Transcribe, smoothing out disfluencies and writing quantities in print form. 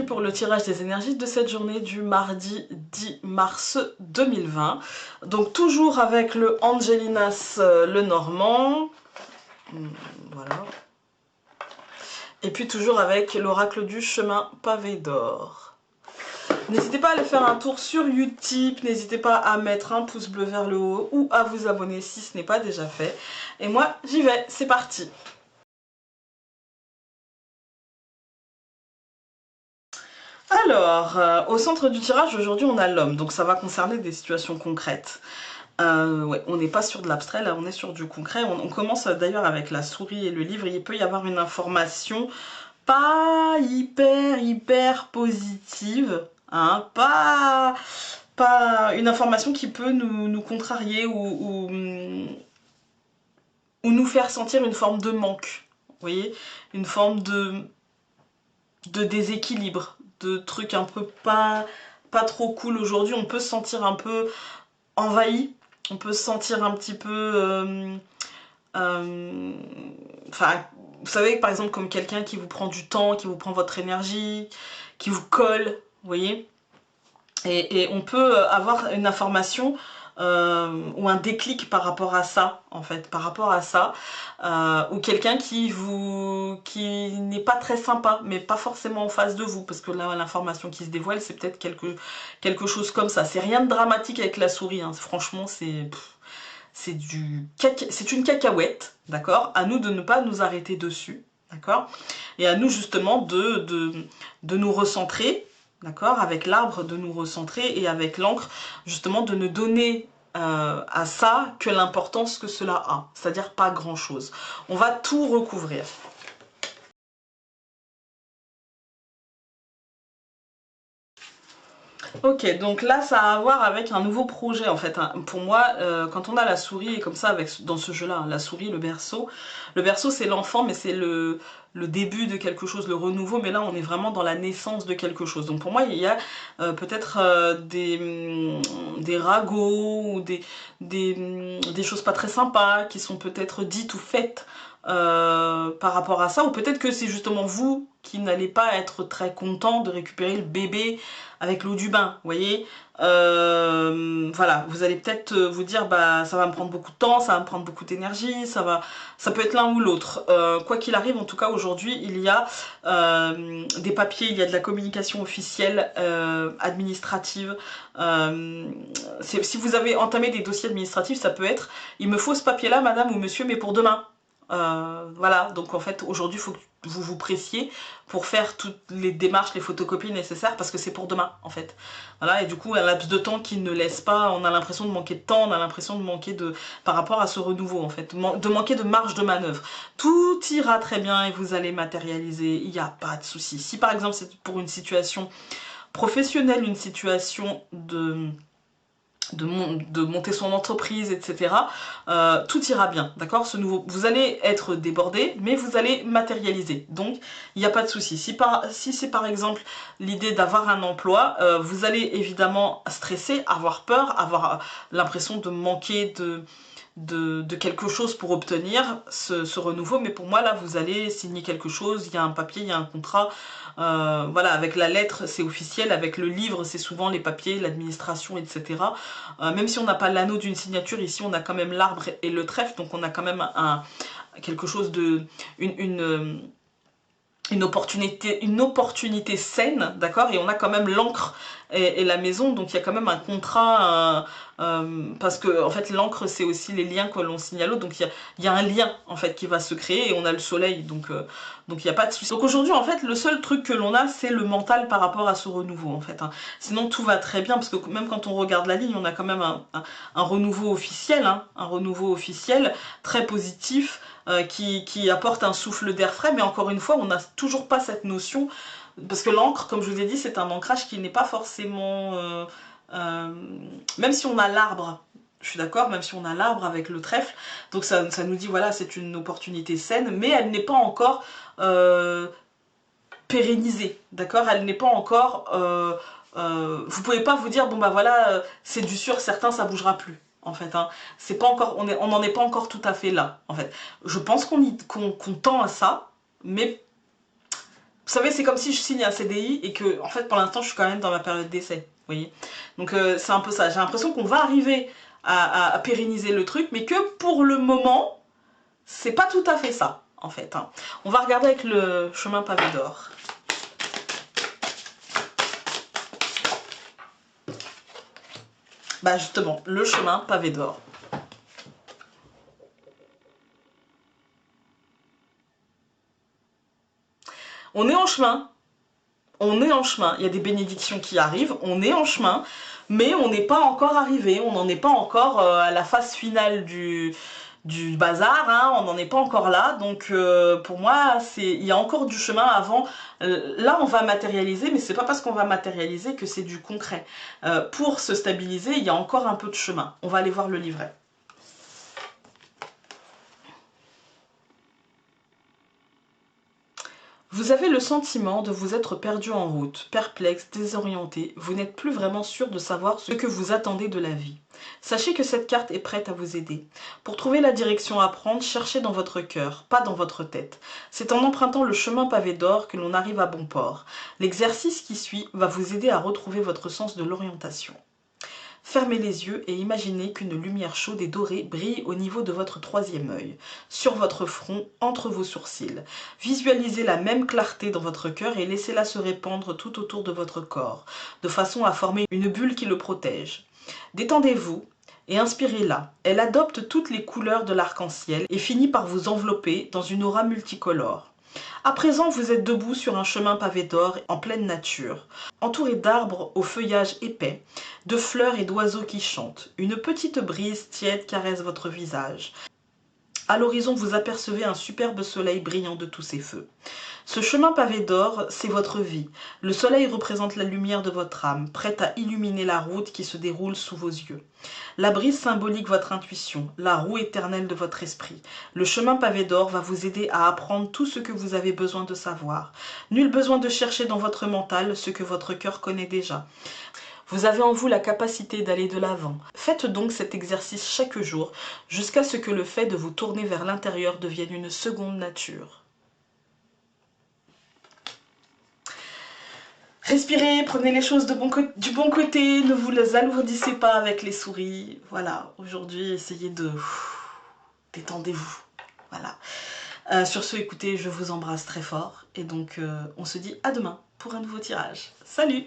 pour le tirage des énergies de cette journée du mardi 10 mars 2020. Donc toujours avec le Angelinas Lenormand. Voilà. Et puis toujours avec l'oracle du chemin pavé d'or. N'hésitez pas à aller faire un tour sur Utip, n'hésitez pas à mettre un pouce bleu vers le haut ou à vous abonner si ce n'est pas déjà fait. Et moi, j'y vais, c'est parti. Alors, au centre du tirage, aujourd'hui, on a l'homme, donc ça va concerner des situations concrètes. Ouais, on n'est pas sur de l'abstrait, là, on est sur du concret. On commence d'ailleurs avec la souris et le livre. Il peut y avoir une information pas hyper positive, hein, pas une information qui peut nous contrarier ou nous faire sentir une forme de manque, vous voyez, une forme de déséquilibre, de trucs un peu pas trop cool aujourd'hui. On peut se sentir un peu envahi, on peut se sentir un petit peu... Enfin, vous savez, par exemple, comme quelqu'un qui vous prend du temps, qui vous prend votre énergie, qui vous colle, vous voyez. Et on peut avoir une information ou un déclic par rapport à ça, en fait, par rapport à ça, ou quelqu'un qui n'est pas très sympa, mais pas forcément en face de vous, parce que là, l'information qui se dévoile, c'est peut-être quelque chose comme ça. C'est rien de dramatique avec la souris, hein. Franchement, c'est une cacahuète, d'accord. À nous de ne pas nous arrêter dessus, d'accord. Et à nous justement de nous recentrer, d'accord, avec l'arbre de nous recentrer et avec l'encre justement de ne donner à ça que l'importance que cela a, c'est-à-dire pas grand-chose. On va tout recouvrir. Ok, donc là ça a à voir avec un nouveau projet en fait, hein. Pour moi, quand on a la souris et comme ça dans ce jeu là, hein, la souris, le berceau c'est l'enfant, mais c'est le début de quelque chose, le renouveau, mais là on est vraiment dans la naissance de quelque chose. Donc pour moi il y a peut-être des ragots ou des choses pas très sympas qui sont peut-être dites ou faites par rapport à ça, ou peut-être que c'est justement vous qui n'allez pas être très content de récupérer le bébé avec l'eau du bain, vous voyez. Voilà, vous allez peut-être vous dire bah ça va me prendre beaucoup de temps, ça va me prendre beaucoup d'énergie, ça peut être l'un ou l'autre. Quoi qu'il arrive, en tout cas aujourd'hui il y a des papiers, il y a de la communication officielle, administrative. Si vous avez entamé des dossiers administratifs, ça peut être il me faut ce papier là madame ou monsieur, mais pour demain. Voilà, donc en fait aujourd'hui il faut que vous vous pressiez pour faire toutes les démarches, les photocopies nécessaires, parce que c'est pour demain en fait. Voilà, et du coup un laps de temps qui ne laisse pas, on a l'impression de manquer de temps, on a l'impression de manquer par rapport à ce renouveau en fait, de manquer de marge de manœuvre. Tout ira très bien et vous allez matérialiser, il n'y a pas de souci. Si par exemple c'est pour une situation professionnelle, une situation de monter son entreprise, etc. Tout ira bien, d'accord. Vous allez être débordé, mais vous allez matérialiser, donc il n'y a pas de souci. Si c'est par exemple l'idée d'avoir un emploi, vous allez évidemment stresser, avoir peur, avoir l'impression de manquer de quelque chose pour obtenir ce renouveau, mais pour moi là vous allez signer quelque chose, il y a un papier, il y a un contrat, voilà, avec la lettre c'est officiel, avec le livre c'est souvent les papiers, l'administration, etc. Même si on n'a pas l'anneau d'une signature, ici on a quand même l'arbre et le trèfle, donc on a quand même quelque chose de... une opportunité saine, d'accord, et on a quand même l'encre et la maison, donc il y a quand même un contrat, parce que en fait l'encre c'est aussi les liens que l'on signe à l'autre, donc il y a un lien en fait qui va se créer, et on a le soleil, donc il n'y a pas de souci. Donc aujourd'hui en fait le seul truc que l'on a c'est le mental par rapport à ce renouveau en fait, hein. Sinon tout va très bien, parce que même quand on regarde la ligne on a quand même un renouveau officiel, hein, un renouveau officiel très positif, qui apporte un souffle d'air frais, mais encore une fois on n'a toujours pas cette notion, parce que l'encre, comme je vous ai dit, c'est un ancrage qui n'est pas forcément... même si on a l'arbre, je suis d'accord, même si on a l'arbre avec le trèfle, donc ça nous dit, voilà, c'est une opportunité saine, mais elle n'est pas encore pérennisée, d'accord. Elle n'est pas encore... vous pouvez pas vous dire, bon bah voilà, c'est du sûr, certain, ça bougera plus. En fait, hein. C'est pas encore, on n'en est pas encore tout à fait là, en fait. Je pense qu'on tend à ça, mais Vous savez, c'est comme si je signe un CDI et que, en fait, pour l'instant, je suis quand même dans ma période d'essai. Vous voyez? Donc, c'est un peu ça. J'ai l'impression qu'on va arriver à pérenniser le truc, mais que pour le moment, c'est pas tout à fait ça, en fait. Hein. On va regarder avec le chemin pavé d'or. Bah, justement, le chemin pavé d'or. On est en chemin. On est en chemin. Il y a des bénédictions qui arrivent. On est en chemin. Mais on n'est pas encore arrivé. On n'en est pas encore à la phase finale du bazar. Hein. On n'en est pas encore là. Donc pour moi, il y a encore du chemin avant. Là, on va matérialiser. Mais c'est pas parce qu'on va matérialiser que c'est du concret. Pour se stabiliser, il y a encore un peu de chemin. On va aller voir le livret. Vous avez le sentiment de vous être perdu en route, perplexe, désorienté, vous n'êtes plus vraiment sûr de savoir ce que vous attendez de la vie. Sachez que cette carte est prête à vous aider. Pour trouver la direction à prendre, cherchez dans votre cœur, pas dans votre tête. C'est en empruntant le chemin pavé d'or que l'on arrive à bon port. L'exercice qui suit va vous aider à retrouver votre sens de l'orientation. Fermez les yeux et imaginez qu'une lumière chaude et dorée brille au niveau de votre troisième œil, sur votre front, entre vos sourcils. Visualisez la même clarté dans votre cœur et laissez-la se répandre tout autour de votre corps, de façon à former une bulle qui le protège. Détendez-vous et inspirez-la. Elle adopte toutes les couleurs de l'arc-en-ciel et finit par vous envelopper dans une aura multicolore. À présent, vous êtes debout sur un chemin pavé d'or en pleine nature, entouré d'arbres au feuillage épais, de fleurs et d'oiseaux qui chantent. Une petite brise tiède caresse votre visage. À l'horizon, vous apercevez un superbe soleil brillant de tous ses feux. Ce chemin pavé d'or, c'est votre vie. Le soleil représente la lumière de votre âme, prête à illuminer la route qui se déroule sous vos yeux. La brise symbolique votre intuition, la roue éternelle de votre esprit. Le chemin pavé d'or va vous aider à apprendre tout ce que vous avez besoin de savoir. Nul besoin de chercher dans votre mental ce que votre cœur connaît déjà. Vous avez en vous la capacité d'aller de l'avant. Faites donc cet exercice chaque jour, jusqu'à ce que le fait de vous tourner vers l'intérieur devienne une seconde nature. Respirez, prenez les choses du bon côté, ne vous les alourdissez pas avec les souris. Voilà, aujourd'hui, essayez de... détendez-vous. Voilà. Sur ce, écoutez, je vous embrasse très fort. Et donc, on se dit à demain pour un nouveau tirage. Salut!